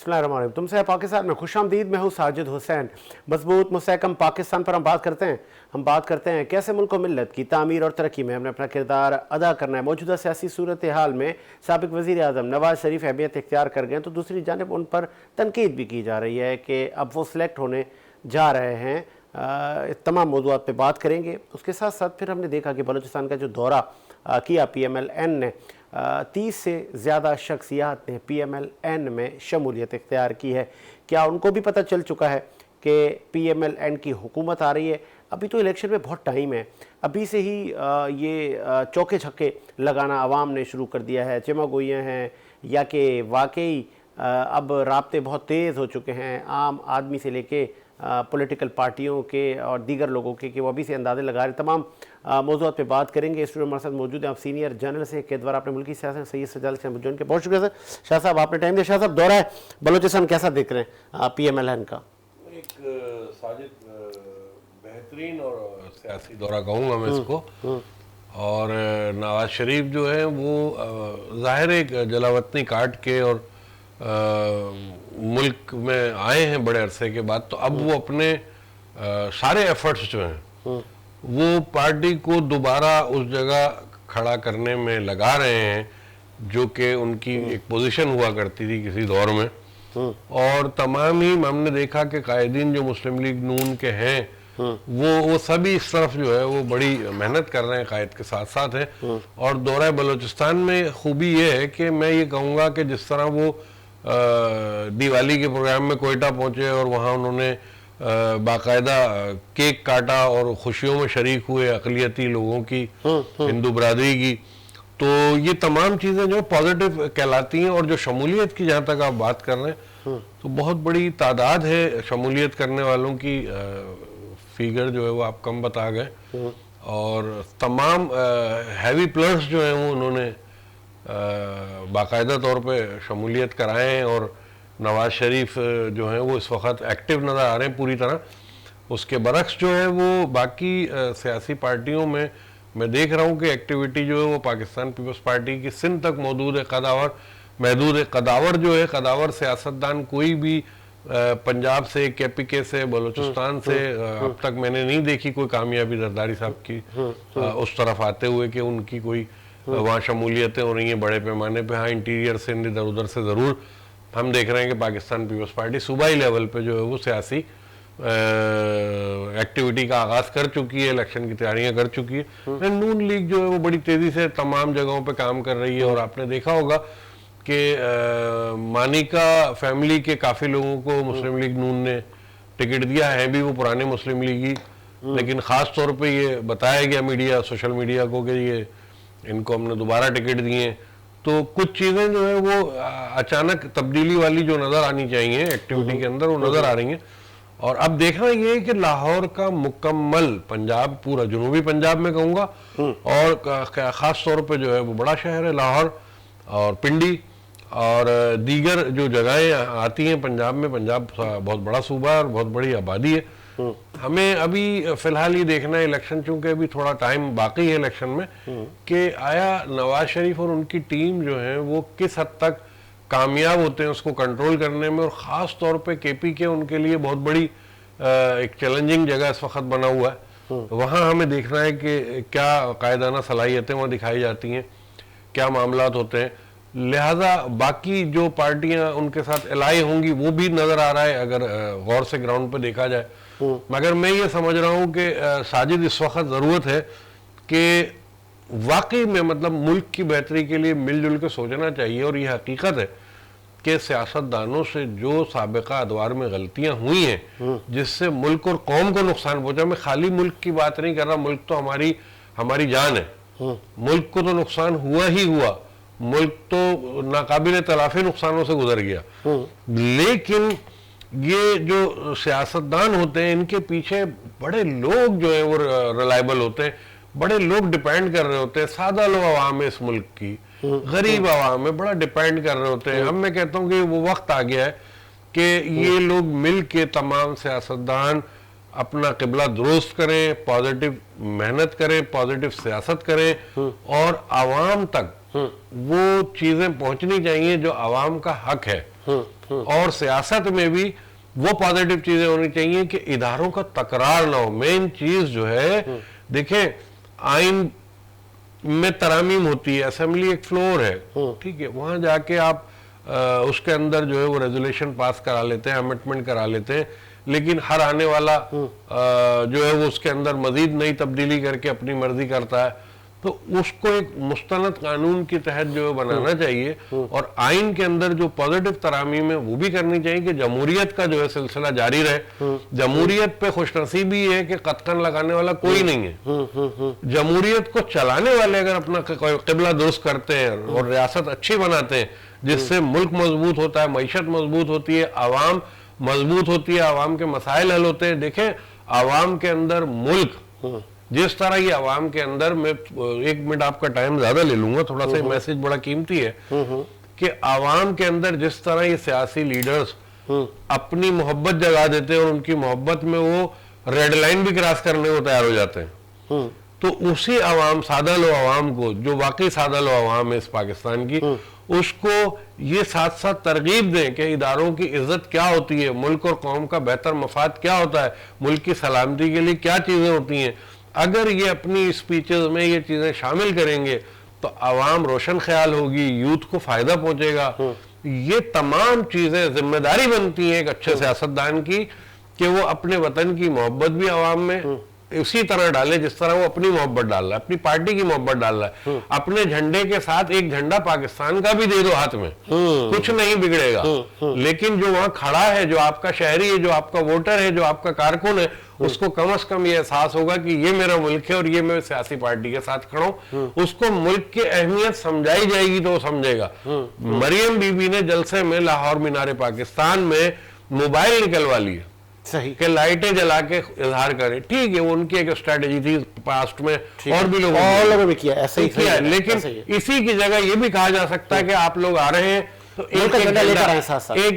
बिस्मिल्लाहिर्रहमानिर्रहीम। तुमसे पाकिस्तान में खुशामदीद। मैं हूँ साजिद हुसैन। मजबूत मुस्तहकम पाकिस्तान पर हम बात करते हैं कैसे मुल्क व मिल्लत की तामीर और तरक्की में हमने अपना किरदार अदा करना है। मौजूदा सियासी सूरत हाल में साबिक वज़ीर आज़म नवाज शरीफ अहमियत इख्तियार कर गए, तो दूसरी जानब उन पर तनकीद भी की जा रही है कि अब वो सिलेक्ट होने जा रहे हैं। तमाम मौज़ूआत पे बात करेंगे। उसके साथ साथ फिर हमने देखा कि बलूचिस्तान का जो दौरा किया PMLN ने, 30 से ज़्यादा शख्सियात ने PMLN में शमूलियत इख्तियार की है। क्या उनको भी पता चल चुका है कि PMLN की हुकूमत आ रही है? अभी तो इलेक्शन में बहुत टाइम है, अभी से ही ये चौके छक्के लगाना आवाम ने शुरू कर दिया है। चमागोइयाँ हैं या कि वाकई अब राब्ते बहुत तेज़ हो चुके हैं आम आदमी से लेके पॉलिटिकल पार्टियों के और दीगर लोगों के, कि वो अभी से अंदाज़े लगा रहे। तमाम मौज़ूआत पे बात करेंगे। स्टूडियो हमारे साथ मौजूद हैं आप सीनियर जर्नलिस्ट हैं के द्वारा अपने मुल्क की सियासत सैयद सजाद से मौजूद के। बहुत शुक्रिया सर। शाह साहब आपने टाइम दिया। शाह साहब, दौरा है बलूचिस्तान कैसा देख रहे हैं PMLN का? एक साजिद बेहतरीन और सियासी दौरा कहूँगा मैं इसको। और नवाज शरीफ जो है वो ज़ाहिर एक जलावतनी काट के और मुल्क में आए हैं बड़े अरसे के बाद, तो अब वो अपने सारे एफर्ट्स जो हैं वो पार्टी को दोबारा उस जगह खड़ा करने में लगा रहे हैं जो कि उनकी एक पोजीशन हुआ करती थी किसी दौर में। और तमाम ही हमने देखा कि कायदीन जो मुस्लिम लीग नून के हैं वो सभी इस तरफ जो है वो बड़ी मेहनत कर रहे हैं, कायद के साथ साथ है। और दौरा बलूचिस्तान में खूबी ये है कि मैं ये कहूँगा कि जिस तरह वो दिवाली के प्रोग्राम में कोयटा पहुँचे और वहाँ उन्होंने बाकायदा केक काटा और खुशियों में शरीक हुए अक़लियती लोगों की, हिंदू बरादरी की, तो ये तमाम चीज़ें जो पॉजिटिव कहलाती हैं। और जो शमूलियत की जहाँ तक आप बात कर रहे हैं, तो बहुत बड़ी तादाद है शमूलियत करने वालों की। फिगर जो है वो आप कम बता गए। और तमाम हैवी प्लेयर्स जो हैं वो उन्होंने बाकायदा तौर पे शमूलियत कराए हैं। और नवाज शरीफ जो हैं वो इस वक्त एक्टिव नज़र आ रहे हैं पूरी तरह। उसके बरक्स जो है वो बाकी सियासी पार्टियों में मैं देख रहा हूँ कि एक्टिविटी जो है वो पाकिस्तान पीपल्स पार्टी की सिंध तक महदूद है। कदावर जो है, कदावर सियासतदान कोई भी पंजाब से, KPK से, बलूचिस्तान से अब तक मैंने नहीं देखी कोई कामयाबी जरदारी साहब की उस तरफ आते हुए कि उनकी कोई वहाँ शमूलियतें हो रही हैं बड़े पैमाने पे। हाँ, इंटीरियर से इधर उधर से ज़रूर हम देख रहे हैं कि पाकिस्तान पीपल्स पार्टी सूबाई लेवल पे जो है वो सियासी एक्टिविटी का आगाज़ कर चुकी है, इलेक्शन की तैयारियां कर चुकी है। नून लीग जो है वो बड़ी तेज़ी से तमाम जगहों पे काम कर रही है। और आपने देखा होगा कि मानिका फैमिली के काफ़ी लोगों को मुस्लिम लीग नून ने टिकट दिया है, भी वो पुराने मुस्लिम लीगी, लेकिन ख़ास तौर पे ये बताया गया मीडिया, सोशल मीडिया को, कि ये इनको हमने दोबारा टिकट दिए। तो कुछ चीज़ें जो है वो अचानक तब्दीली वाली जो नज़र आनी चाहिए एक्टिविटी के अंदर, वो नज़र आ रही हैं। और अब देखना ये है कि लाहौर का मुकम्मल पंजाब, पूरा जनूबी पंजाब में कहूँगा, और ख़ास तौर पे जो है वो बड़ा शहर है लाहौर और पिंडी और दीगर जो जगहें आती हैं पंजाब में। पंजाब बहुत बड़ा सूबा है और बहुत बड़ी आबादी है। हमें अभी फ़िलहाल ये देखना है, इलेक्शन चूँकि अभी थोड़ा टाइम बाकी है इलेक्शन में, कि आया नवाज शरीफ और उनकी टीम जो है वो किस हद तक कामयाब होते हैं उसको कंट्रोल करने में। और ख़ास तौर पे KPK उनके लिए बहुत बड़ी एक चैलेंजिंग जगह इस वक्त बना हुआ है। वहाँ हमें देखना है कि क्या कायदाना सलाहियतें वहाँ दिखाई जाती हैं, क्या मामलात होते हैं। लिहाजा बाकी जो पार्टियां उनके साथ एलाई होंगी वो भी नज़र आ रहा है अगर गौर से ग्राउंड पर देखा जाए। मगर मैं ये समझ रहा हूँ कि साजिद इस वक्त ज़रूरत है कि वाकई में मतलब मुल्क की बेहतरी के लिए मिलजुल के सोचना चाहिए। और ये हकीकत है कि सियासतदानों से जो साबिका अदवार में गलतियां हुई हैं जिससे मुल्क और कौम को नुकसान पहुंचा, मैं खाली मुल्क की बात नहीं कर रहा, मुल्क तो हमारी जान है, मुल्क को तो नुकसान हुआ ही हुआ, मुल्क तो नाकाबिल तलाफी नुकसानों से गुजर गया। लेकिन ये जो सियासतदान होते हैं इनके पीछे बड़े लोग जो है वो रिलायबल होते हैं, बड़े लोग डिपेंड कर रहे होते हैं। सादा लोग आवाम है इस मुल्क की, गरीब आवाम है, बड़ा डिपेंड कर रहे होते हैं। अब मैं कहता हूँ कि वो वक्त आ गया है कि ये लोग मिल के तमाम सियासतदान अपना किबला दुरुस्त करें, पॉजिटिव मेहनत करें, पॉजिटिव सियासत करें और आवाम तक वो चीज़ें पहुंचनी चाहिए जो आवाम का हक है। और सियासत में भी वो पॉजिटिव चीजें होनी चाहिए कि इदारों का तकरार ना हो। मेन चीज जो है, देखें, आइन में तरामीम होती है, असेंबली एक फ्लोर है, ठीक है, वहां जाके आप उसके अंदर जो है वो रेजोल्यूशन पास करा लेते हैं, अमेंडमेंट करा लेते हैं, लेकिन हर आने वाला जो है वो उसके अंदर मजीद नई तब्दीली करके अपनी मर्जी करता है। तो उसको एक मुस्तनद कानून के तहत जो है बनाना चाहिए, और आइन के अंदर जो पॉजिटिव तरामीम है वो भी करनी चाहिए कि जमहूरियत का जो है सिलसिला जारी रहे। जमहूरियत पे खुशनसीबी है कि कतकन लगाने वाला कोई नहीं है। जमहूरियत को चलाने वाले अगर अपना क़िबला दुरुस्त करते हैं और रियासत अच्छी बनाते हैं, जिससे मुल्क मजबूत होता है, मईशत मजबूत होती है, आवाम मजबूत होती है, आवाम के मसाइल हल होते हैं। देखें, आवाम के अंदर मुल्क जिस तरह ये आवाम के अंदर, मैं 1 मिनट आपका टाइम ज्यादा ले लूंगा, थोड़ा सा मैसेज बड़ा कीमती है, कि आवाम के अंदर जिस तरह ये सियासी लीडर्स अपनी मोहब्बत जगा देते हैं और उनकी मोहब्बत में वो रेड लाइन भी क्रॉस करने को तैयार हो जाते हैं, तो उसी आवाम, सादा लो आवाम को, जो वाकई सादा लो आवाम है इस पाकिस्तान की, उसको ये साथ साथ तरगीब दें कि इदारों की इज्जत क्या होती है, मुल्क और कौम का बेहतर मफाद क्या होता है, मुल्क की सलामती के लिए क्या चीजें होती हैं। अगर ये अपनी स्पीचेस में ये चीजें शामिल करेंगे तो आवाम रोशन ख्याल होगी, यूथ को फायदा पहुंचेगा। ये तमाम चीजें जिम्मेदारी बनती हैं एक अच्छे सियासतदान की कि वो अपने वतन की मोहब्बत भी आवाम में उसी तरह डाले जिस तरह वो अपनी मोहब्बत डाल रहा है, अपनी पार्टी की मोहब्बत डाल रहा है। अपने झंडे के साथ एक झंडा पाकिस्तान का भी दे दो हाथ में, कुछ नहीं बिगड़ेगा। लेकिन जो वहां खड़ा है, जो आपका शहरी है, जो आपका वोटर है, जो आपका कारकुन है, उसको कम से कम ये एहसास होगा कि ये मेरा मुल्क है और ये मैं सियासी पार्टी के साथ खड़ा हूं। उसको मुल्क की अहमियत समझाई जाएगी तो वो समझेगा। मरियम बीबी ने जलसे में लाहौर मीनार पाकिस्तान में मोबाइल निकलवा लिए, सही, कि लाइटें जला के इजहार करें। ठीक है, वो उनकी एक स्ट्रेटेजी थी पास्ट में, और भी लोगों ने किया, ऐसे ही किया। लेकिन इसी की जगह ये भी कहा जा सकता है कि आप लोग आ रहे हैं तो एक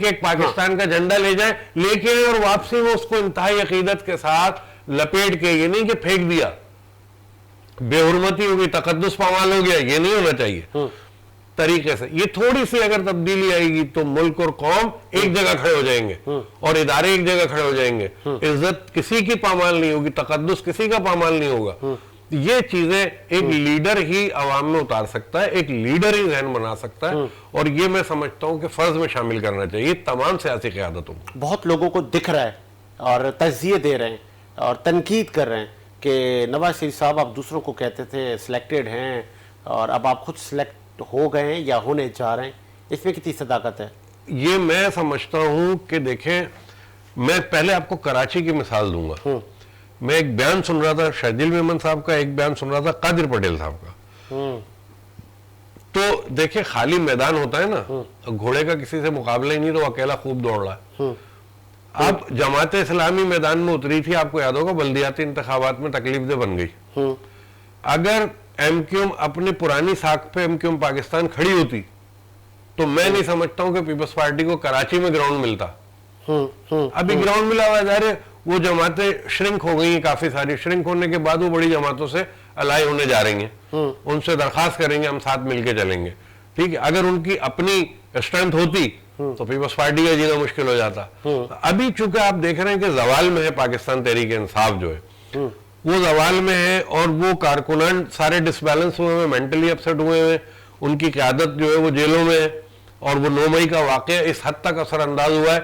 एक पाकिस्तान का झंडा ले जाए, लेकिन और वापसी में उसको इंतहाई अकीदत के साथ लपेट के, ये नहीं कि फेंक दिया, बेहुरमती हो गई, तकद्दुस पामाल हो गया, ये नहीं होना चाहिए तरीके से। ये थोड़ी सी अगर तब्दीली आएगी तो मुल्क और कौम एक जगह खड़े हो जाएंगे और इदारे एक जगह खड़े हो जाएंगे। इज्जत किसी की पामाल नहीं होगी, तकद्दुस किसी का पामाल नहीं होगा। ये चीजें एक लीडर ही आवाम में उतार सकता है, एक लीडर ही जहन बना सकता है, और ये मैं समझता हूं कि फर्ज में शामिल करना चाहिए तमाम सियासी क़यादतों को। बहुत लोगों को दिख रहा है और तज़किये दे रहे हैं और तनकीद कर रहे हैं कि नवाज शरीफ साहब, आप दूसरों को कहते थे सिलेक्टेड हैं और अब आप खुद सिलेक्ट हो गए हैं या होने जा रहे हैं, इसमें कितनी सदाकत है? ये मैं समझता हूं कि देखें, मैं पहले आपको कराची की मिसाल दूंगा। मैं एक बयान सुन रहा था शाहिदुल मेमन साहब का, एक बयान सुन रहा था कादिर पटेल साहब का। तो देखिए, खाली मैदान होता है ना, घोड़े का किसी से मुकाबला ही नहीं, तो अकेला खूब दौड़ रहा है। अब जमात इस्लामी मैदान में उतरी थी, आपको याद होगा, बल्दियाती इंतखाबात में तकलीफ दे बन गई। अगर एमक्यूएम अपनी पुरानी साख पे एमक्यूएम पाकिस्तान खड़ी होती तो मैं नहीं समझता हूं कि पीपल्स पार्टी को कराची में ग्राउंड मिलता। अभी ग्राउंड मिला हुआ है, वो जमातें श्रिंक हो गई हैं, काफी सारी श्रिंक होने के बाद वो बड़ी जमातों से अलाई होने जा रही हैं। उनसे दरखास्त करेंगे हम साथ मिलके चलेंगे, ठीक है। अगर उनकी अपनी स्ट्रेंथ होती तो पीपल्स पार्टी का जीना मुश्किल हो जाता। अभी चूंकि आप देख रहे हैं कि जवाल में है पाकिस्तान तहरीक इंसाफ, जो है वो जवाल में है, और वो कारकुनान सारे डिसबैलेंस हुए हैं, मेंटली अपसेट हुए हैं, उनकी क़यादत जो है वो जेलों में है, और वो 9 मई का वाक़या इस हद तक असरअंदाज हुआ है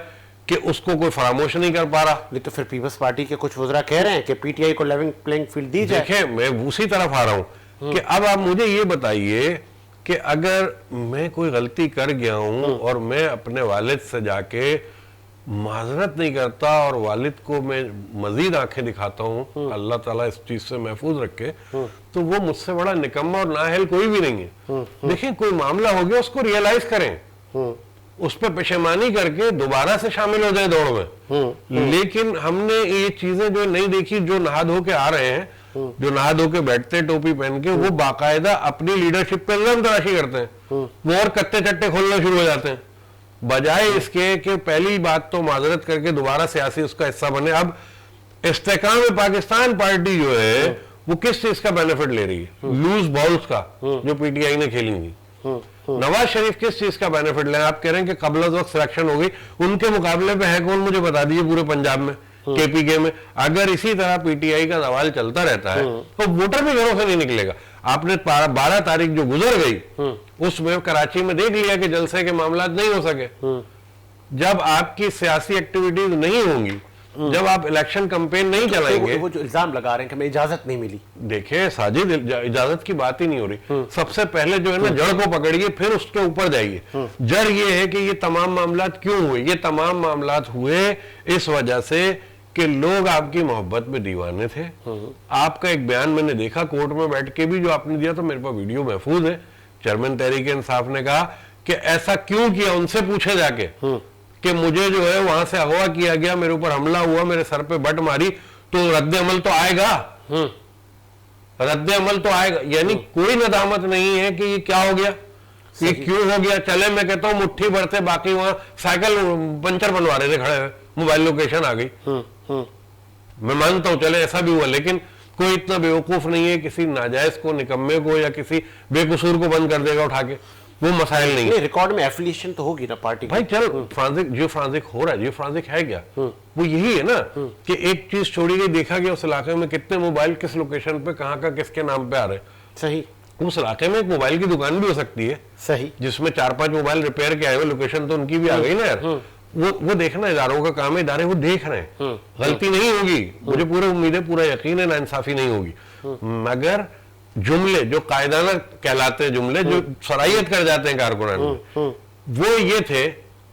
कि उसको कोई फरामोश नहीं कर पा रहा। तो फिर पीपल्स पार्टी के कुछ वज़रा कह रहे हैं कि पीटीआई को लेवल प्लेइंग फील्ड दी जाए। देखें, मैं उसी तरफ आ रहा हूं कि अब आप मुझे ये बताइए कि अगर मैं कोई गलती कर गया हूं और मैं अपने वालिद से जाके माजरत नहीं करता और वालिद को मैं मजीद आंखें दिखाता हूं, अल्लाह ताला इस चीज से महफूज रखे, तो वो मुझसे बड़ा निकम्मा और नाअहल कोई भी नहीं है। देखिए, कोई मामला हो गया, उसको रियलाइज करें, उस पर पेशेमानी करके दोबारा से शामिल हो जाए दौड़ में। लेकिन हमने ये चीजें जो नहीं देखी, जो नहा धो के आ रहे हैं, जो नहा धो के बैठते हैं टोपी पहन के, वो बाकायदा अपनी लीडरशिप पे इल्जाम तराशी करते हैं, वो और कत्ते चट्टे खोलना शुरू हो जाते हैं, बजाय इसके कि पहली बात तो माजरत करके दोबारा सियासी उसका हिस्सा बने। अब इस्तेकाम पाकिस्तान पार्टी जो है वो किस चीज का बेनिफिट ले रही है? लूज बॉल्स का, जो पीटीआई ने खेली थी। नवाज शरीफ किस चीज का बेनिफिट लें? आप कह रहे हैं कि कबल वक्त सिलेक्शन हो गई, उनके मुकाबले पे है कौन मुझे बता दीजिए पूरे पंजाब में, केपीके में। अगर इसी तरह पीटीआई का सवाल चलता रहता है तो वोटर भी घरों से नहीं निकलेगा। आपने 12 तारीख जो गुजर गई उसमें कराची में देख लिया कि जलसे के मामला नहीं हो सके। जब आपकी सियासी एक्टिविटीज नहीं होंगी, जब आप इलेक्शन कैंपेन नहीं चलाएंगे, वो जो इल्जाम लगा रहे हैं कि हमें इजाजत नहीं मिली, देखिए साजिद, इजाजत की बात ही नहीं हो रही। सबसे पहले जो है ना जड़ को पकड़िए, फिर उसके ऊपर जाइए। जड़ ये है कि ये तमाम मामलात क्यों हुए? ये तमाम मामलात हुए इस वजह से कि लोग आपकी मोहब्बत में दीवाने थे। आपका एक बयान मैंने देखा कोर्ट में बैठ के भी, जो आपने दिया, तो मेरे पास वीडियो महफूज है। चेयरमैन तहरीक इंसाफ ने कहा कि ऐसा क्यों किया, उनसे पूछे जाके कि मुझे जो है वहां से अगवा किया गया, मेरे ऊपर हमला हुआ, मेरे सर पे बट मारी, तो रद्द अमल तो आएगा, रद्द अमल तो आएगा। यानी कोई नदामत नहीं है कि ये क्या हो गया, ये क्यों हो गया। चले, मैं कहता हूँ मुट्ठी भर थे, बाकी वहां साइकिल पंचर बनवा रहे थे खड़े हुए, मोबाइल लोकेशन आ गई। मैं मानता हूं चले ऐसा भी हुआ, लेकिन कोई इतना बेवकूफ नहीं है किसी नाजायज को, निकम्मे को या किसी बेकसूर को बंद कर देगा उठा के। वो मसाइल नहीं है। रिकॉर्ड में एफिलिएशन तो होगी ना पार्टी भाई। चल फ्रांसिक, जो फ्रांसिक हो रहा है, जो फ्रांसिक है क्या, वो यही है ना कि एक चीज छोड़ी गई, देखा गया उस इलाके में कितने मोबाइल किस लोकेशन पे, कहाँ का किसके नाम पे आ रहे हैं। सही। उस इलाके में एक मोबाइल की दुकान भी हो सकती है, सही, जिसमें 4-5 मोबाइल रिपेयर के आए हुए, लोकेशन तो उनकी भी आ गई ना यार। वो देखना इदारों का काम है, इदारे वो देख रहे हैं। गलती नहीं होगी, मुझे पूरी उम्मीद है, पूरा यकीन है, नाइंसाफी नहीं होगी, मगर जुमले जो कायदाना कहलाते हैं, जुमले जो सराहियत कर जाते हैं कारकुनान में, वो ये थे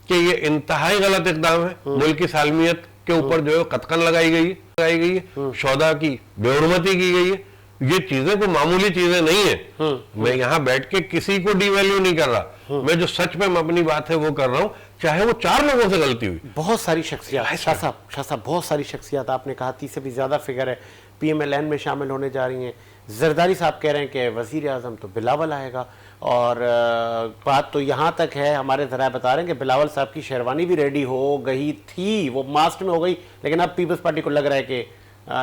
कि ये इंतहाई गलत इकदाम है। मुल्क की सालमियत के ऊपर जो है कतकन लगाई गई है, शौदा की बेहुरमती की गई है। ये चीजें कोई मामूली चीजें नहीं है। मैं यहाँ बैठ के किसी को डिवैल्यू नहीं कर रहा, मैं जो सच में अपनी बात है वो कर रहा हूँ, चाहे वो 4 लोगों से गलती हुई। बहुत सारी शख्सियत, शाह साहब बहुत सारी शख्सियत, आपने कहा 30 से भी ज्यादा फिगर है PMLN में शामिल होने जा रही हैं। जरदारी साहब कह रहे हैं कि वजीर आजम तो बिलावल आएगा, और बात तो यहाँ तक है, हमारे जराए बता रहे हैं कि बिलावल साहब की शेरवानी भी रेडी हो गई थी, वो मास्ट में हो गई, लेकिन अब पीपल्स पार्टी को लग रहा है कि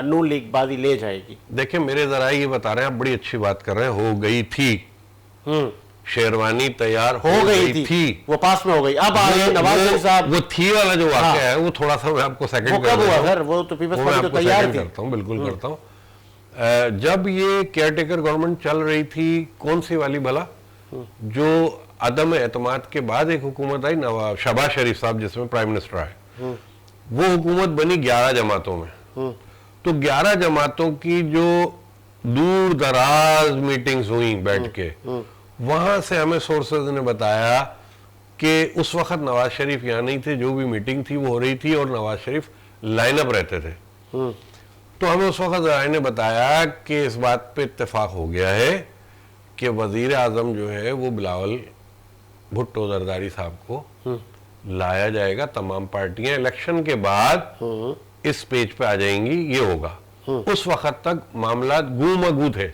नून लीग बाजी ले जाएगी। देखिए मेरे जराए ये बता रहे हैं, आप बड़ी अच्छी बात कर रहे हैं, हो गई थी शेरवानी, तैयार हो गई थी, वो पास में हो गई। अब आ गए नवाज शरीफ साहब। वो थी वाला जो वाक़या है वो थोड़ा सा मैं आपको सेकंड कर हुआ सर, वो तो पीपल्स पार्टी तो तैयार थी। करता हूं, बिल्कुल करता हूं। जब ये केयरटेकर गवर्नमेंट चल रही थी, कौन सी वाली भला, जो अदम एतमाद के बाद एक हुकूमत आई, नवाब शहबाज शरीफ साहब जिसमें प्राइम मिनिस्टर आए, वो हुकूमत बनी 11 जमातों में। तो 11 जमातों की जो दूर दराज मीटिंग्स हुई बैठ के, वहां से हमें सोर्सेज ने बताया कि उस वक्त नवाज शरीफ यहाँ नहीं थे, जो भी मीटिंग थी वो हो रही थी और नवाज शरीफ लाइनअप रहते थे। तो हमें उस वक्त राय ने बताया कि इस बात पे इत्तेफाक हो गया है कि वजीर आजम जो है वो बिलावल भुट्टो जरदारी साहब को लाया जाएगा। तमाम पार्टियां इलेक्शन के बाद इस पेज पे आ जाएंगी, ये होगा। उस वक्त तक मामला गू थे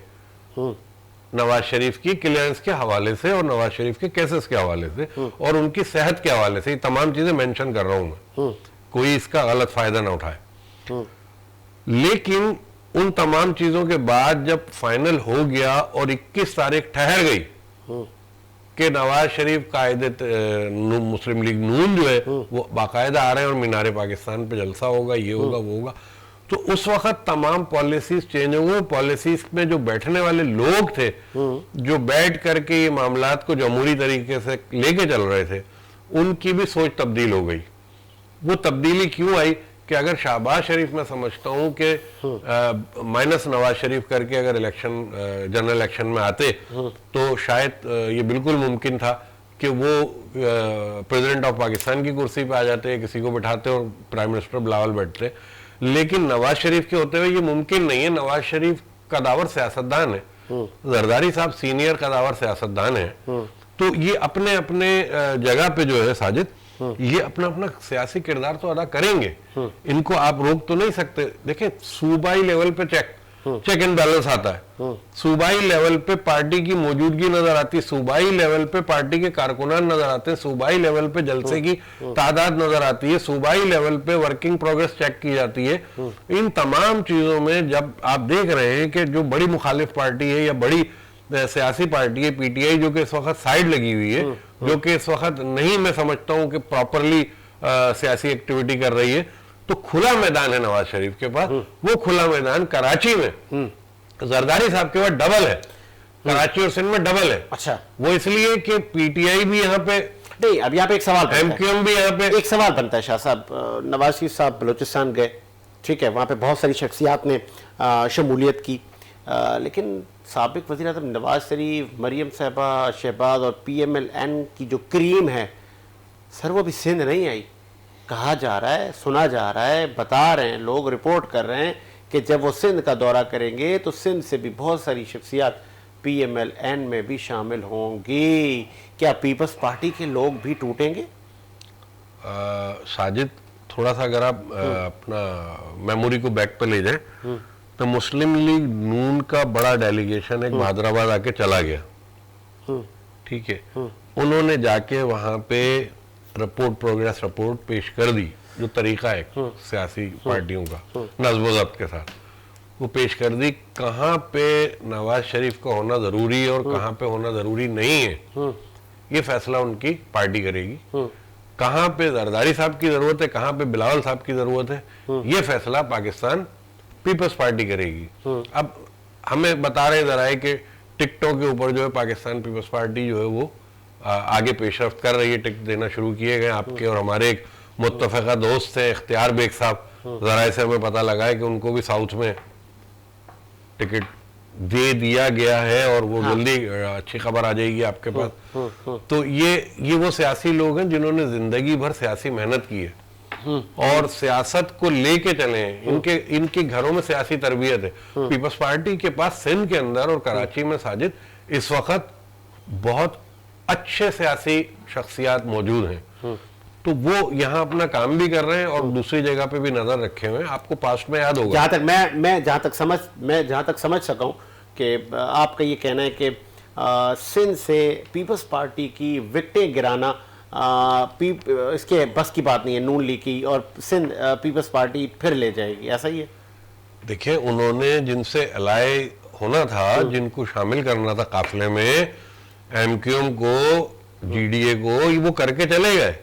नवाज शरीफ की क्लियरेंस के हवाले से और नवाज शरीफ के केसेस के हवाले से और उनकी सेहत के हवाले से। ये तमाम चीजें मेंशन कर रहा हूं मैं, कोई इसका गलत फायदा ना उठाए। लेकिन उन तमाम चीजों के बाद जब फाइनल हो गया और 21 तारीख ठहर गई कि नवाज शरीफ कायदे मुस्लिम लीग नून जो है वो बाकायदा आ रहे हैं और मीनारे पाकिस्तान पे जलसा होगा, ये होगा वो होगा, तो उस वक्त तमाम पॉलिसीज चेंज हुए। पॉलिसीज में जो बैठने वाले लोग थे, जो बैठ करके ये मामलात को जमहूरी तरीके से लेके चल रहे थे, उनकी भी सोच तब्दील हो गई। वो तब्दीली क्यों आई कि अगर शहबाज शरीफ मैं समझता हूं कि माइनस नवाज शरीफ करके अगर इलेक्शन जनरल इलेक्शन में आते तो शायद ये बिल्कुल मुमकिन था कि वो प्रेसिडेंट ऑफ पाकिस्तान की कुर्सी पे आ जाते, किसी को बिठाते और प्राइम मिनिस्टर बिलावल बैठते। लेकिन नवाज शरीफ के होते हुए ये मुमकिन नहीं है। नवाज शरीफ कदावर सियासतदान है, जरदारी साहब सीनियर कदावर सियासतदान है, तो ये अपने अपने जगह पे जो है साजिद, ये अपना अपना सियासी किरदार तो अदा करेंगे, इनको आप रोक तो नहीं सकते। देखें सूबाई लेवल पे चेक एंड बैलेंस आता है, सूबाई लेवल पे पार्टी की मौजूदगी नजर आती है, सूबाई लेवल पे पार्टी के कारकुनान नजर आते हैं, सूबाई लेवल पे जलसे की तादाद नजर आती है, सूबाई लेवल पे वर्किंग प्रोग्रेस चेक की जाती है। इन तमाम चीजों में जब आप देख रहे हैं कि जो बड़ी मुखालिफ पार्टी है या बड़ी सियासी पार्टी है पीटीआई, जो कि इस वक्त साइड लगी हुई है, जो कि इस वक्त नहीं, मैं समझता हूं कि प्रॉपरली सियासी एक्टिविटी कर रही है, तो खुला मैदान है नवाज शरीफ के पास। वो खुला मैदान कराची में जरदारी साहब के पास डबल है, कराची और सिंध में डबल है। अच्छा, वो इसलिए कि पीटीआई भी यहाँ पे नहीं, अब यहाँ पे एक सवाल बनता है। एमक्यूएम भी यहाँ पे एक सवाल बनता है शाह साहब, नवाज शरीफ साहब बलूचिस्तान गए, ठीक है, वहाँ पे बहुत सारी शख्सियात ने शमूलियत की, लेकिन साबिक वज़ीर आज़म नवाज शरीफ, मरियम साहबा, शहबाज और PMLN की जो क्रीम है सर, वो भी सिंध नहीं आई। कहा जा रहा है, सुना जा रहा है, बता रहे हैं लोग, रिपोर्ट कर रहे हैं कि जब वो सिंध का दौरा करेंगे तो सिंध से भी बहुत सारी शख्सियात PMLN में भी शामिल होंगी। क्या पीपल्स पार्टी के लोग भी टूटेंगे? साजिद, थोड़ा सा अगर आप अपना मेमोरी को बैक पे ले जाएं, तो मुस्लिम लीग नून का बड़ा डेलीगेशन एक हैदराबाद आके चला गया, ठीक है, उन्होंने जाके वहां पे रिपोर्ट, प्रोग्रेस रिपोर्ट पेश कर दी, जो तरीका है सियासी पार्टियों का नज़्म व ज़ब्त के साथ, वो पेश कर दी। कहाँ पे नवाज शरीफ का होना जरूरी है और कहाँ पे होना जरूरी नहीं है, ये फैसला उनकी पार्टी करेगी। कहाँ पे जरदारी साहब की जरूरत है, कहाँ पे बिलावल साहब की जरूरत है, ये फैसला पाकिस्तान पीपल्स पार्टी करेगी। अब हमें बता रहे जराए कि टिकटों के ऊपर जो है पाकिस्तान पीपल्स पार्टी जो है वो आगे पेशरफ्त कर रही है, टिकट देना शुरू किए गए। आपके और हमारे एक मुत्तफ़िका दोस्त थे इख्तियार बेग साहब, जराए से हमें पता लगा है कि उनको भी साउथ में टिकट दे दिया गया है और वो जल्दी अच्छी खबर आ जाएगी आपके पास। तो ये वो सियासी लोग हैं जिन्होंने जिंदगी भर सियासी मेहनत की है और सियासत को लेके चले हैं। इनके घरों में सियासी तरबियत है। पीपल्स पार्टी के पास सिंध के अंदर और कराची में साजिद इस वक्त बहुत अच्छे सियासी शख्सियात मौजूद हैं, तो वो यहाँ अपना काम भी कर रहे हैं और दूसरी जगह पे भी नजर रखे हुए हैं। आपको पास्ट में याद होगा, जहाँ तक मैं जहाँ तक समझ सका हूँ कि आपका ये कहना है कि सिंध से पीपल्स पार्टी की विकटें गिराना इसके बस की बात नहीं है नून लीग की, और सिंध पीपल्स पार्टी फिर ले जाएगी, ऐसा ही है? देखिए, उन्होंने जिनसे अलाय होना था, जिनको शामिल करना था काफिले में, एमक्यूएम को, GDA को, वो करके चले गए।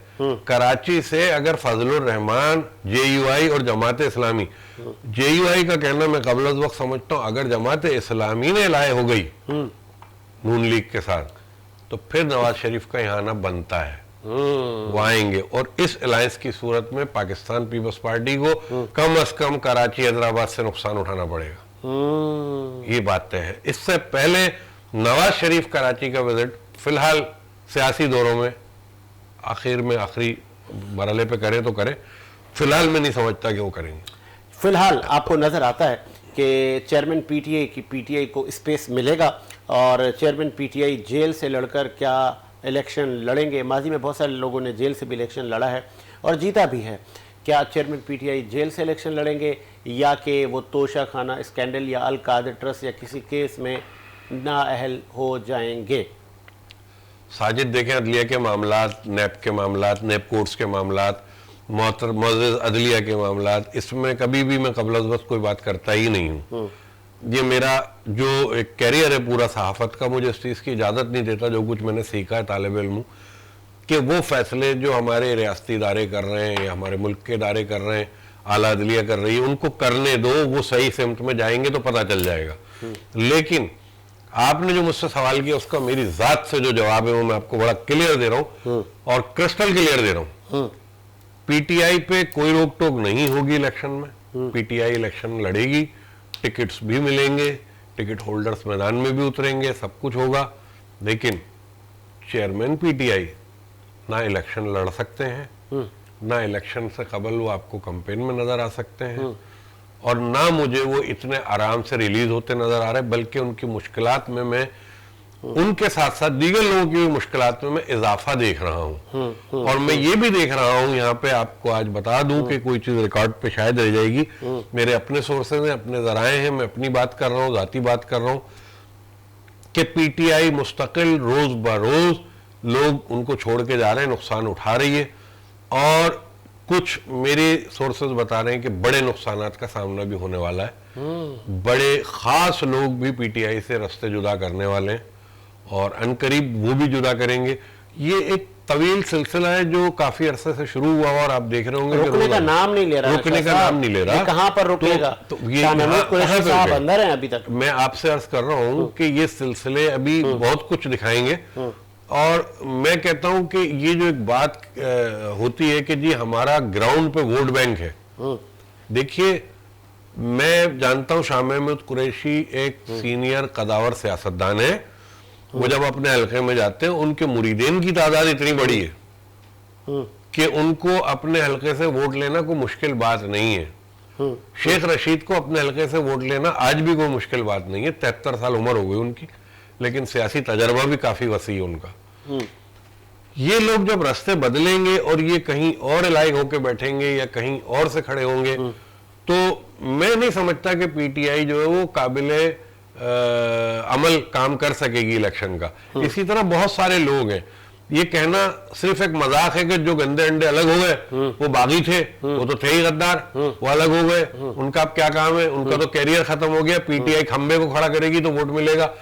कराची से अगर फजलुर रहमान, JUI और जमात इस्लामी, JUI का कहना मैं कबल वक्त समझता हूँ, अगर जमात इस्लामी ने लाए हो गई नून लीग के साथ, तो फिर नवाज शरीफ का यहाँ आना बनता है, वो आएंगे। और इस अलायंस की सूरत में पाकिस्तान पीपल्स पार्टी को कम अज कम कराची, हैदराबाद से नुकसान उठाना पड़ेगा, ये बात तय है। इससे पहले नवाज शरीफ कराची का विजिट फिलहाल सियासी दौरों में आखिरी मरहले पे करें तो करें, फिलहाल मैं नहीं समझता कि वो करेंगे। फिलहाल आपको नजर आता है कि चेयरमैन PTI को स्पेस मिलेगा और चेयरमैन PTI जेल से लड़कर क्या इलेक्शन लड़ेंगे? माजी में बहुत सारे लोगों ने जेल से भी इलेक्शन लड़ा है और जीता भी है। क्या चेयरमैन PTI जेल से इलेक्शन लड़ेंगे या कि वो तोशा खाना स्कैंडल या अल कादिर ट्रस्ट या किसी केस में नाअहल हो जाएंगे? साजिद, देखें, अदलिया के मामलात, नैब के मामलात, नैब कोर्ट्स के मामलात, मुअज़्ज़ज़ अदलिया के मामलात, इसमें कभी भी मैं कबल बस कोई बात करता ही नहीं हूँ। ये मेरा जो एक कैरियर है पूरा सहाफ़त का, मुझे इस चीज़ की इजाज़त नहीं देता, जो कुछ मैंने सीखा है तालिब इल्म, कि वो फैसले जो हमारे रियासती इदारे कर रहे हैं या हमारे मुल्क के इदारे कर रहे हैं, आला अदलिया कर रही है, उनको करने दो, वो सही सिमत में जाएंगे तो पता चल जाएगा। लेकिन आपने जो मुझसे सवाल किया उसका मेरी जात से जो जवाब है वो मैं आपको बड़ा क्लियर दे रहा हूं और क्रिस्टल क्लियर दे रहा हूं। PTI पे कोई रोक टोक नहीं होगी इलेक्शन में। PTI इलेक्शन लड़ेगी, टिकट्स भी मिलेंगे, टिकट होल्डर्स मैदान में भी उतरेंगे, सब कुछ होगा। लेकिन चेयरमैन PTI ना इलेक्शन लड़ सकते हैं, ना इलेक्शन से कबल वो आपको कैंपेन में नजर आ सकते हैं, और ना मुझे वो इतने आराम से रिलीज होते नजर आ रहे, बल्कि उनकी मुश्किलात में मैं उनके साथ साथ दीगर लोगों की मुश्किलात में मैं इजाफा देख रहा हूँ। और मैं ये भी देख रहा हूँ, यहाँ पे आपको आज बता दूं कि कोई चीज रिकॉर्ड पे शायद रह जाएगी, मेरे अपने सोर्सेज हैं, अपने जराए हैं, मैं अपनी बात कर रहा हूँ, जाती बात कर रहा हूँ, कि PTI मुस्तकिल रोज ब रोज लोग उनको छोड़ के जा रहे हैं, नुकसान उठा रही है, और कुछ मेरे सोर्सेज बता रहे हैं कि बड़े नुकसानात का सामना भी होने वाला है। बड़े खास लोग भी पीटीआई से रास्ते जुदा करने वाले हैं और अनकरीब वो भी जुदा करेंगे। ये एक तवील सिलसिला है जो काफी अरसे से शुरू हुआ और आप देख रहे होंगे रुकने का नाम नहीं ले रहा, रुकने का नाम नहीं ले रहा। कहां पर रुकेगा? तो ये साहब अंदर हैं अभी तक। मैं आपसे अर्ज कर रहा हूं कि ये सिलसिले अभी बहुत कुछ दिखाएंगे और मैं कहता हूं कि ये जो एक बात होती है कि जी हमारा ग्राउंड पे वोट बैंक है। देखिए, मैं जानता हूं शाह महमूद कुरैशी एक सीनियर कदावर सियासतदान है। वो जब अपने हल्के में जाते हैं उनके मुरीदेन की तादाद इतनी बड़ी है कि उनको अपने हल्के से वोट लेना कोई मुश्किल बात नहीं है। शेख रशीद को अपने हल्के से वोट लेना आज भी कोई मुश्किल बात नहीं है। 73 साल उम्र हो गई उनकी, लेकिन सियासी तजर्बा भी काफी वसी है उनका। ये लोग जब रास्ते बदलेंगे और ये कहीं और इलाके होके बैठेंगे या कहीं और से खड़े होंगे तो मैं नहीं समझता कि पीटीआई जो है वो काबिले अमल काम कर सकेगी इलेक्शन का। इसी तरह बहुत सारे लोग हैं, ये कहना सिर्फ एक मजाक है कि जो गंदे अंडे अलग हो गए वो बागी थे, वो तो थे ही गद्दार, वो अलग हो गए, उनका अब क्या काम है, उनका तो कैरियर खत्म हो गया, पीटीआई खंबे को खड़ा करेगी तो वोट मिलेगा।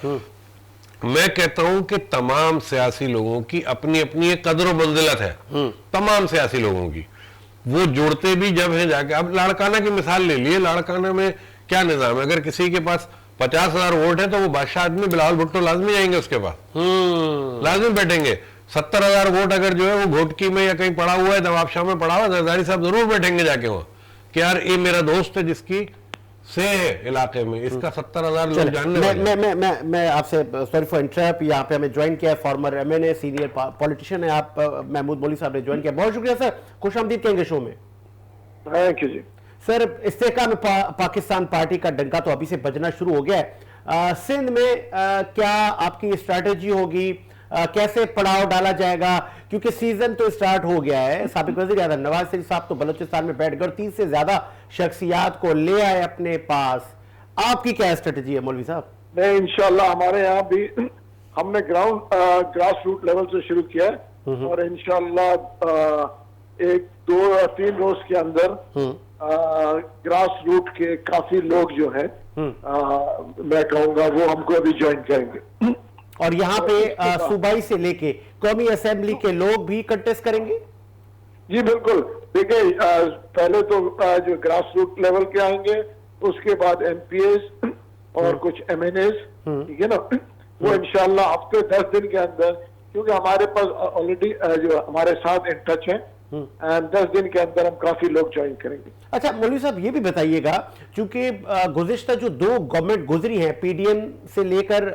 मैं कहता हूं कि तमाम सियासी लोगों की अपनी अपनी एक कदर मंजिलत है, तमाम सियासी लोगों की। वो जुड़ते भी जब हैं जाके, अब लाड़काना की मिसाल ले लिए, लाड़काना में क्या निजाम है, अगर किसी के पास 50,000 वोट है तो वो बादशाह आदमी बिलावल भुट्टो लाजमी आएंगे उसके पास, लाजमी बैठेंगे। 70,000 वोट अगर जो है वो घोटकी में या कहीं पड़ा हुआ है, नवाबशाह में पड़ा हुआ है, जरदारी साहब जरूर बैठेंगे जाके वहां कि यार ये मेरा दोस्त है जिसकी से है इलाके में, इसका 70,000 लोग जानने वाले। मैं आपसे सॉरी फॉर इंटरप्ट, यहाँ पे हमें ज्वाइन किया है फॉर्मर एमएनए सीनियर पॉलिटिशियन है आप, महमूद मौलवी साहब ने ज्वाइन किया, बहुत शुक्रिया सर, खुशामदीद कहेंगे शो में। Thank you ji. Sir, Istehkam Pakistan party का डंका तो अभी से बजना शुरू हो गया है। सिंध में क्या आपकी स्ट्रैटेजी होगी, कैसे पड़ाव डाला जाएगा, क्योंकि सीजन तो स्टार्ट हो गया है। साबिक वज़ीर आज़म नवाज शरीफ साहब तो बलूचिस्तान में बैठ कर 30 से ज्यादा शख्सियात को ले आए अपने पास। आपकी क्या स्ट्रेटेजी है मौलवी साहब? नहीं, इंशाल्लाह हमारे यहाँ भी हमने ग्रास रूट लेवल से शुरू किया है और इंशाल्लाह 1, 2 या 3 रोज के अंदर ग्रास रूट के काफी लोग जो है मैं कहूँगा वो हमको अभी ज्वाइन करेंगे। और यहाँ पे सूबाई से लेके कौमी असेंबली के लोग भी कंटेस्ट करेंगे? जी बिल्कुल। देखिए, पहले तो जो ग्रास रूट लेवल के आएंगे, उसके बाद एमपीएस और कुछ एमएनएस, ठीक है ना, वो इंशाल्लाह हफ्ते 10 दिन के अंदर, क्योंकि हमारे पास ऑलरेडी जो हमारे साथ इन टच है, 10 दिन के अंदर हम काफी लोग ज्वाइन करेंगे। अच्छा मौलवी साहब, ये भी बताइएगा, क्योंकि गुज़िश्ता जो 2 गवर्नमेंट गुजरी है पीडीएम से लेकर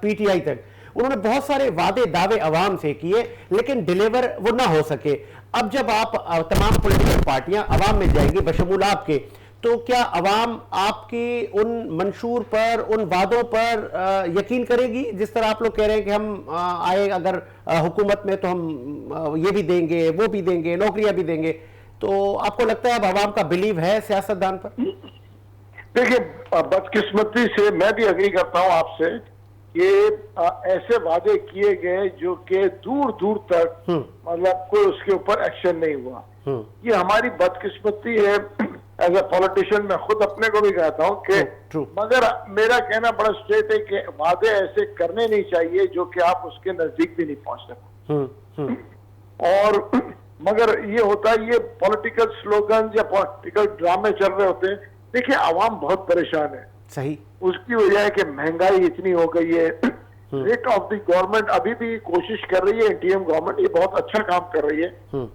पीटीआई तक, उन्होंने बहुत सारे वादे दावे अवाम से किए लेकिन डिलीवर वो ना हो सके। अब जब आप तमाम पॉलिटिकल पार्टियां अवाम में जाएंगी बशमूल आपके, तो क्या अवाम आपकी उन मंशूर पर, उन वादों पर यकीन करेगी? जिस तरह आप लोग कह रहे हैं कि हम आए अगर हुकूमत में तो हम ये भी देंगे, वो भी देंगे, नौकरियां भी देंगे, तो आपको लगता है अब अवाम का बिलीव है सियासतदान पर? देखिए, बदकिस्मती से मैं भी अग्री करता हूं आपसे कि ऐसे वादे किए गए जो कि दूर दूर तक मतलब कोई उसके ऊपर एक्शन नहीं हुआ। ये हमारी बदकिस्मती है। एज ए पॉलिटिशियन मैं खुद अपने को भी कहता हूँ कि मगर मेरा कहना बड़ा स्ट्रेट है कि वादे ऐसे करने नहीं चाहिए जो कि आप उसके नजदीक भी नहीं पहुंच सकते। और मगर ये होता है, ये पॉलिटिकल स्लोगन या पॉलिटिकल ड्रामे चल रहे होते हैं। देखिए, आवाम बहुत परेशान है। सही। उसकी वजह है कि महंगाई इतनी हो गई है। रेट ऑफ द गवर्नमेंट अभी भी कोशिश कर रही है, एनटीएम गवर्नमेंट ये बहुत अच्छा काम कर रही है।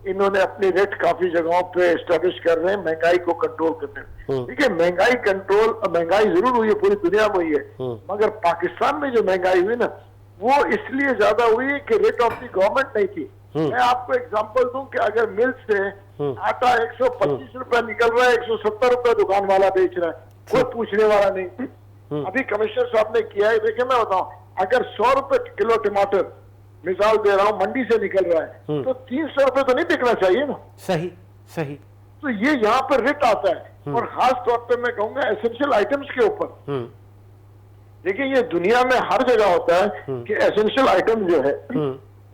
इन्होंने अपनी रेट काफी जगहों पे एस्टेब्लिश कर रहे हैं महंगाई को कंट्रोल करने में। ठीक है, महंगाई जरूर हुई है, पूरी दुनिया में हुई है, मगर पाकिस्तान में जो महंगाई हुई ना, वो इसलिए ज्यादा हुई है कि रेट ऑफ द गवर्नमेंट नहीं थी। मैं आपको एग्जांपल दूं कि अगर मिल से आटा 125 रुपए निकल रहा है, 170 रुपए दुकान वाला बेच रहा है, कोई पूछने वाला नहीं। अभी कमिश्नर साहब ने किया है, देखिए मैं बताऊं, अगर 100 रुपए किलो टमाटर मिसाल दे रहा हूं मंडी से निकल रहा है तो 300 रुपए तो नहीं बिकना चाहिए ना। सही सही। तो ये यहाँ पर रेट आता है। और खास तौर पे मैं कहूंगा एसेंशियल आइटम्स के ऊपर। देखिए, ये दुनिया में हर जगह होता है कि एसेंशियल आइटम जो है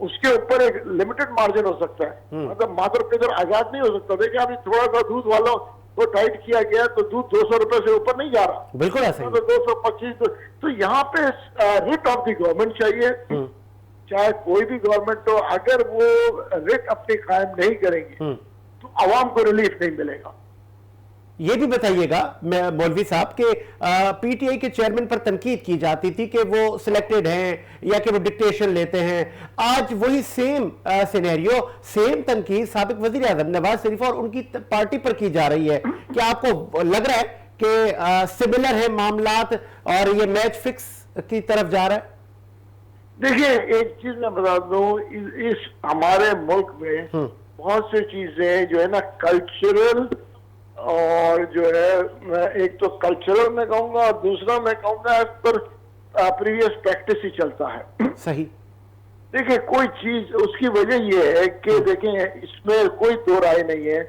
उसके ऊपर एक लिमिटेड मार्जिन हो सकता है, मतलब मात्र पितर आजाद नहीं हो सकता। देखिए, अभी थोड़ा सा दूध वालों वो टाइट किया गया तो दूध 200 रुपए से ऊपर नहीं जा रहा, बिल्कुल ऐसा ही। तो 225। तो यहाँ पे रिट ऑफ द गवर्नमेंट चाहिए, चाहे कोई भी गवर्नमेंट हो। अगर वो रिट अपनी कायम नहीं करेंगे तो आवाम को रिलीफ नहीं मिलेगा। ये भी बताइएगा मैं मौलवी साहब के पीटीआई के चेयरमैन पर तनकीद की जाती थी कि वो सिलेक्टेड हैं या कि वो डिक्टेशन लेते हैं। आज वही सेम सिनेरियो, सेम तनकीद साबिक वजीर आजम नवाज शरीफ और उनकी पार्टी पर की जा रही है। क्या आपको लग रहा है कि सिमिलर है मामलात और ये मैच फिक्स की तरफ जा रहा है? देखिए, एक चीज मैं बता दूं, इस हमारे मुल्क में बहुत सी चीजें जो है ना कल्चरल, और जो है एक तो कल्चरल मैं कहूंगा और दूसरा मैं कहूंगा एज पर प्रीवियस प्रैक्टिस ही चलता है। सही। देखिए, कोई चीज उसकी वजह यह है कि देखें, इसमें कोई दो राय नहीं है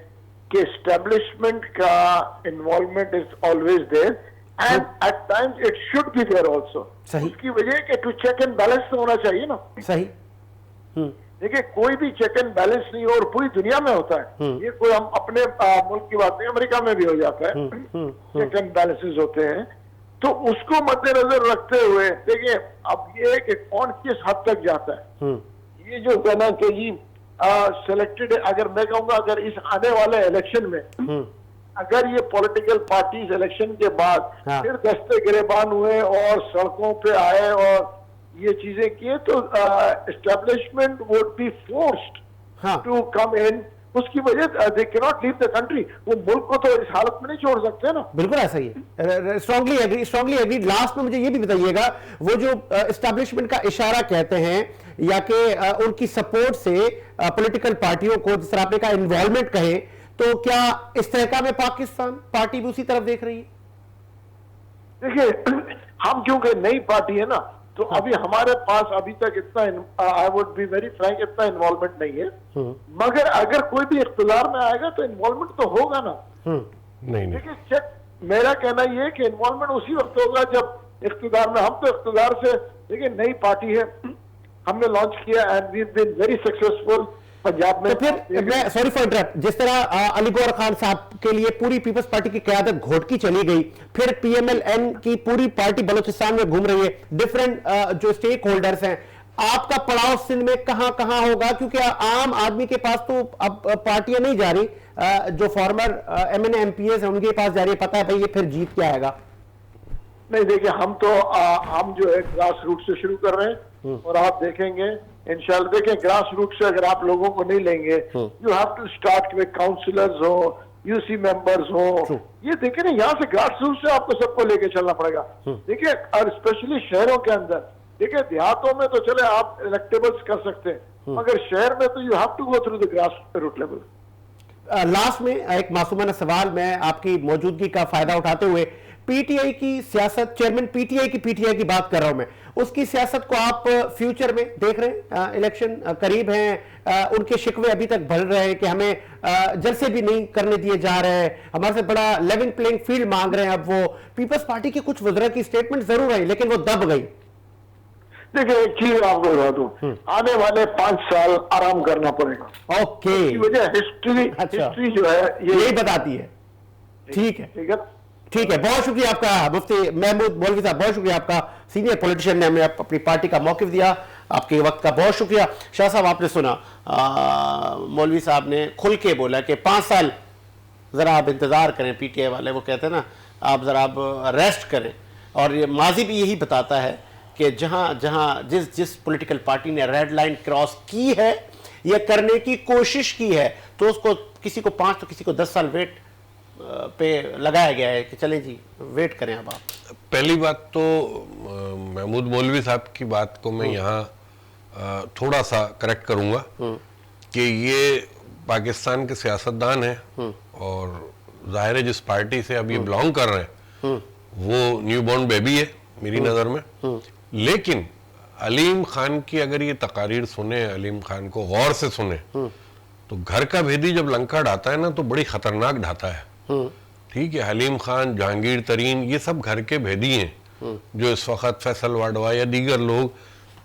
कि एस्टेब्लिशमेंट का involvement is always there and at times it should be there also. उसकी वजह है कि टू चेक एंड बैलेंस तो होना चाहिए ना। सही। देखिए, कोई भी चेक एंड बैलेंस नहीं हो, और पूरी दुनिया में होता है ये, कोई हम अपने मुल्क की बात नहीं, अमेरिका में भी हो जाता है, चेक एंड बैलेंसेस होते हैं। तो उसको मद्देनजर रखते हुए देखिए, अब ये कि कौन किस हद तक जाता है, ये जो है ना कि जी सिलेक्टेड, अगर मैं कहूंगा अगर इस आने वाले इलेक्शन में अगर ये पॉलिटिकल पार्टीज इलेक्शन के बाद फिर दस्ते गिरेबान हुए और सड़कों पे आए और ये चीजें किए, तो establishment would be forced to come in. उसकी वजह they can not leave the country, वो मुल्क को तो इस हालत में नहीं छोड़ सकते ना। बिल्कुल ऐसा ही है, स्ट्रांगली एग्री। लास्ट में मुझे ये भी बताइएगा, वो जो एस्टेब्लिशमेंट का इशारा कहते हैं या कि उनकी सपोर्ट से पॉलिटिकल पार्टियों को, जिस तरह आपने का इन्वॉल्वमेंट कहे, तो क्या इस तरह में पाकिस्तान पार्टी भी उसी तरफ देख रही है? देखिए, हम क्योंकि नई पार्टी है ना, तो अभी हमारे पास अभी तक इतना, I would be very Frank, इतना इन्वॉल्वमेंट नहीं है। मगर अगर कोई भी इख्तियार में आएगा तो इन्वॉल्वमेंट तो होगा ना। नहीं। देखिए, चेक, मेरा कहना यह है कि इन्वॉल्वमेंट उसी वक्त होगा जब इख्तियार में, हम तो इख्तियार से, देखिए नई पार्टी है, हमने लॉन्च किया and we been very successful Punjab में। तो फिर मैं सॉरी फॉर इंटरप्ट, जिस तरह अली गौहर खान साहब के लिए पूरी पीपल्स पार्टी की क़यादत घोटकी चली गई, फिर पीएमएलएन की पूरी पार्टी बलूचिस्तान में घूम रही है, डिफरेंट जो स्टेक होल्डर्स हैं, आपका पड़ाव सिंध में कहां कहां होगा? क्योंकि आम आदमी के पास तो अब पार्टियां नहीं जा रही, जो फॉर्मर एमएनए एमपीएस हैं उनके पास जा रही है, पता है भाई ये फिर जीत के आएगा। नहीं, देखिए, हम तो हम जो है ग्रास रूट से शुरू कर रहे हैं और आप देखेंगे इंशाल्लाह। देखिए, ग्रास रूट से अगर आप लोगों को नहीं लेंगे, you have to start with counsellors हो, यूसी मेंबर्स हो, ये देखिए ना, यहाँ से ग्रास रूट से आपको सबको लेके चलना पड़ेगा। देखिए, और स्पेशली शहरों के अंदर, देखिए देहातों में तो चले आप इलेक्टेबल्स कर सकते हैं, मगर शहर में तो you have to go through the grass root level. Last में एक मासूमाना सवाल, मैं आपकी मौजूदगी का फायदा उठाते हुए, पीटीआई की सियासत, चेयरमैन पीटीआई की बात कर रहा हूं मैं, उसकी सियासत को आप फ्यूचर में देख रहे हैं? इलेक्शन करीब हैं, उनके शिकवे अभी तक बढ़ रहे हैं कि हमें जलसे भी नहीं करने दिए जा रहे हैं, हमारे से बड़ा लेवल प्लेइंग फील्ड मांग रहे हैं। अब वो पीपल्स पार्टी के कुछ वज़रा की स्टेटमेंट जरूर आई, लेकिन वो दब गई। देखिए, एक चीज आपको बता दूं, आने वाले 5 साल आराम करना पड़ेगा। ओके, वजह हिस्ट्री जो है यही बताती है। ठीक है, ठीक है, बहुत शुक्रिया आपका मुफ्ती महमूद मौलवी साहब, बहुत शुक्रिया आपका, सीनियर पॉलिटिशियन ने हमें अपनी पार्टी का मौक़िफ़ दिया, आपके वक्त का बहुत शुक्रिया। शाह साहब, आपने सुना मौलवी साहब ने खुल के बोला कि 5 साल ज़रा आप इंतज़ार करें, पीटीआई वाले वो कहते हैं ना, आप ज़रा आप रेस्ट करें। और ये माजी भी यही बताता है कि जिस पॉलिटिकल पार्टी ने रेड लाइन क्रॉस की है या करने की कोशिश की है, तो उसको किसी को 5 तो किसी को 10 साल वेट पे लगाया गया है कि चलें जी वेट करें। अब आप, पहली बात तो महमूद मौलवी साहब की बात को मैं यहाँ थोड़ा सा करेक्ट करूँगा कि ये पाकिस्तान के सियासतदान हैं और जाहिर है जिस पार्टी से अब ये बिलोंग कर रहे हैं वो न्यू बॉर्न बेबी है मेरी नज़र में। लेकिन अलीम खान की अगर ये तकारीर सुने, अलीम खान को गौर से सुने, तो घर का भेदी जब लंका ढाता है ना तो बड़ी खतरनाक ढाता है। ठीक है, हलीम खान, जहांगीर तरीन, ये सब घर के भेदी हैं जो इस वक्त फैसल वाडवा या दीगर लोग,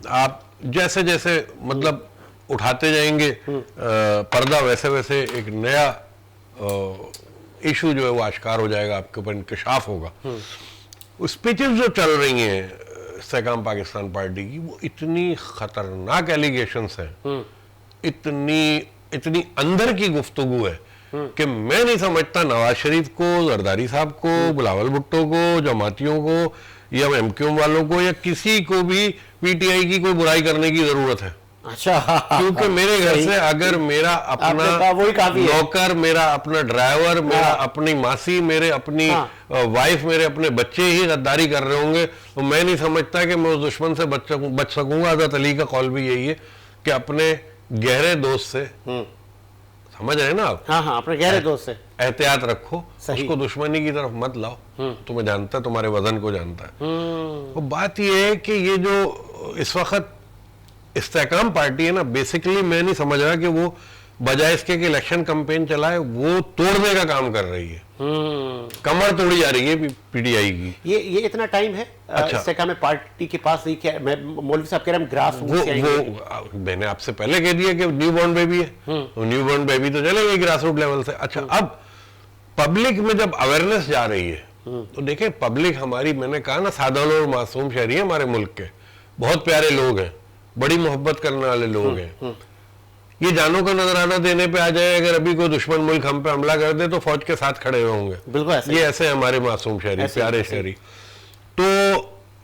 आप जैसे जैसे मतलब उठाते जाएंगे पर्दा, वैसे वैसे एक नया इशू जो है वो आश्कार हो जाएगा, आपके ऊपर इंकशाफ होगा। स्पीचेस जो चल रही हैं इस्तेहकाम पाकिस्तान पार्टी की, वो इतनी खतरनाक एलिगेशंस हैं, इतनी अंदर की गुफ्तगू है कि मैं नहीं समझता नवाज शरीफ को, जरदारी साहब को, बिलावल भुट्टो को, जमातियों को या एमक्यूएम वालों को या किसी को भी पीटीआई की कोई बुराई करने की जरूरत है। अच्छा, क्योंकि मेरे घर से अगर मेरा अपना वही काफी है। नौकर, मेरा अपना ड्राइवर, मेरा अपनी मासी, मेरे अपनी वाइफ, मेरे अपने बच्चे ही गद्दारी कर रहे होंगे, तो मैं नहीं समझता कि मैं उस दुश्मन से बच सकूंगा। हज़रत अली का कौल भी यही है कि अपने गहरे दोस्त से, समझ रहे हैं ना आप? हाँ, अपने गहरे दोस्त से एहतियात रखो, उसको दुश्मनी की तरफ मत लाओ। तुम्हें जानता है, तुम्हारे वजन को जानता है। तो बात यह है कि ये जो इस वक्त इस्तेहकाम पार्टी है ना, बेसिकली मैं नहीं समझ रहा कि वो बजाय इसके कि इलेक्शन कैंपेन चलाए, वो तोड़ने का काम कर रही है। कमर तोड़ी जा रही है पीटीआई की। ये इतना टाइम है अच्छा। इस्तेहकाम पार्टी के पास? क्या मैं मौलवी साहब कह रहे हैं ग्रास वो मैंने आपसे पहले कह दिया कि न्यू बॉर्न बेबी है, न्यू बॉर्न बेबी तो चलेगी ग्रास रूट लेवल से। अच्छा, अब पब्लिक में जब अवेयरनेस जा रही है तो देखें, पब्लिक हमारी, मैंने कहा ना, सादा और मासूम शहरी है हमारे मुल्क के, बहुत प्यारे लोग हैं, बड़ी मोहब्बत करने वाले लोग हैं। ये जानों का नजराना देने पे आ जाए, अगर अभी कोई दुश्मन मुल्क हम पे हमला कर दे तो फौज के साथ खड़े हुए होंगे। बिल्कुल ऐसे ये ऐसे हमारे मासूम शहरी, प्यारे शहरी। तो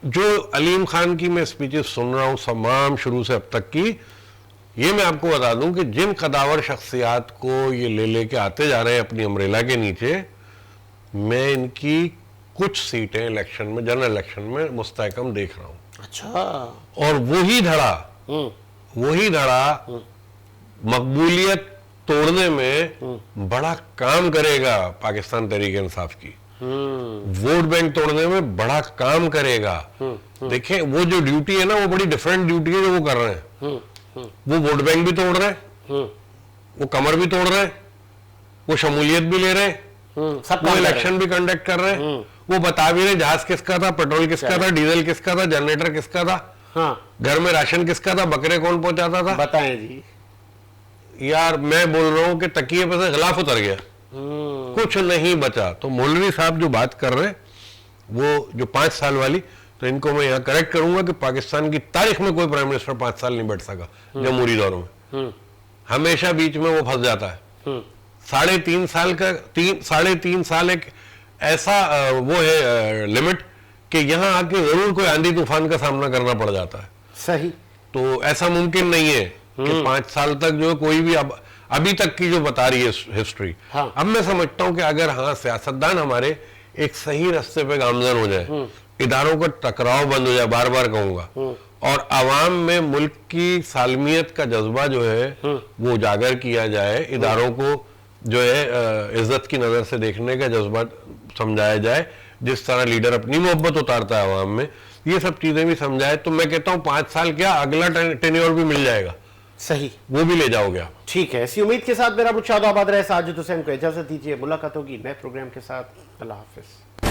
जो अलीम खान की मैं स्पीचेस सुन रहा हूँ तमाम शुरू से अब तक की, ये मैं आपको बता दूं कि जिन कदावर शख्सियात को ये ले लेके आते जा रहे हैं अपनी अम्ब्रेला के नीचे, मैं इनकी कुछ सीटें इलेक्शन में, जनरल इलेक्शन में मुस्तहकम देख रहा हूँ। अच्छा, और वही धड़ा मकबूलियत तोड़ने में बड़ा काम करेगा पाकिस्तान तहरीक इंसाफ की, वोट बैंक तोड़ने में बड़ा काम करेगा। देखें, वो जो ड्यूटी है ना, वो बड़ी डिफरेंट ड्यूटी है जो वो कर रहे हैं। वो वोट बैंक भी तोड़ रहे हैं, वो कमर भी तोड़ रहे हैं, वो शमूलियत भी ले रहे हैं, वो इलेक्शन भी कंडक्ट कर रहे हैं, वो बता भी रहे जहाज किसका था, पेट्रोल किसका था, डीजल किसका था, जनरेटर किसका था, घर में राशन किसका था, बकरे कौन पहुंचाता था, बताएं जी। यार मैं बोल रहा हूं कि तकिए पे से गिलाफ उतर गया, कुछ नहीं बचा। तो मौलवी साहब जो बात कर रहे हैं, वो जो 5 साल वाली, तो इनको मैं यहाँ करेक्ट करूंगा कि पाकिस्तान की तारीख में कोई प्राइम मिनिस्टर 5 साल नहीं बैठ सका जमहूरी दौर में। हमेशा बीच में वो फंस जाता है। 3.5 साल का 3.5 साल एक ऐसा वो है लिमिट कि यहाँ आके जरूर कोई आंधी तूफान का सामना करना पड़ जाता है। सही। तो ऐसा मुमकिन नहीं है कि 5 साल तक जो कोई भी, अभी तक की जो बता रही है हिस्ट्री, अब मैं समझता हूं कि अगर सियासतदान हमारे एक सही रास्ते पे गामजन हो जाए, इदारों का टकराव बंद हो जाए, बार बार कहूंगा, और आवाम में मुल्क की सालमियत का जज्बा जो है वो उजागर किया जाए, इदारों को जो है इज्जत की नजर से देखने का जज्बा समझाया जाए, जिस तरह लीडर अपनी मोहब्बत उतारता है आवाम में, ये सब चीजें भी समझाए, तो मैं कहता हूं 5 साल क्या, अगला टेन्योर भी मिल जाएगा। सही, वो भी ले जाओगे आप। ठीक है, इसी उम्मीद के साथ मेरा मुशाहिदा आबाद रहे। साजिद हुसैन को इजाजत दीजिए, मुलाकात होगी नए प्रोग्राम के साथ। अल्लाह हाफिज।